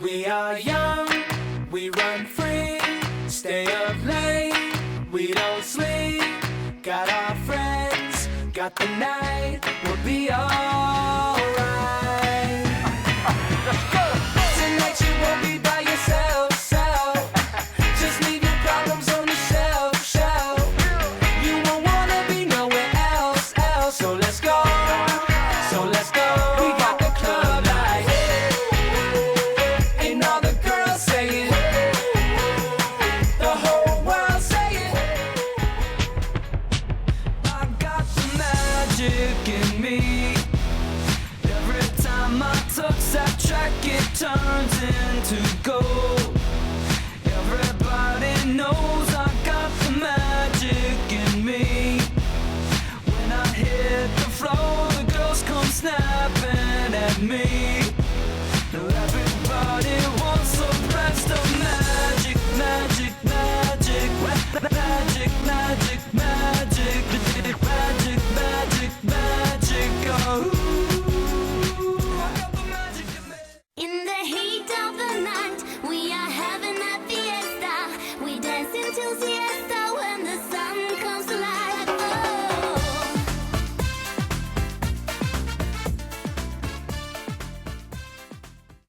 We are young, we run free, stay up late, we don't sleep. Got our friends, got the night, we'll be alright. Tonight you won't be by yourself, just leave your problems on the shelf. You won't wanna be nowhere else. So let's go, we got the club light, and all the girls say it, the whole world say it. I got the magic in me. Every time I touch that track, it turns into gold.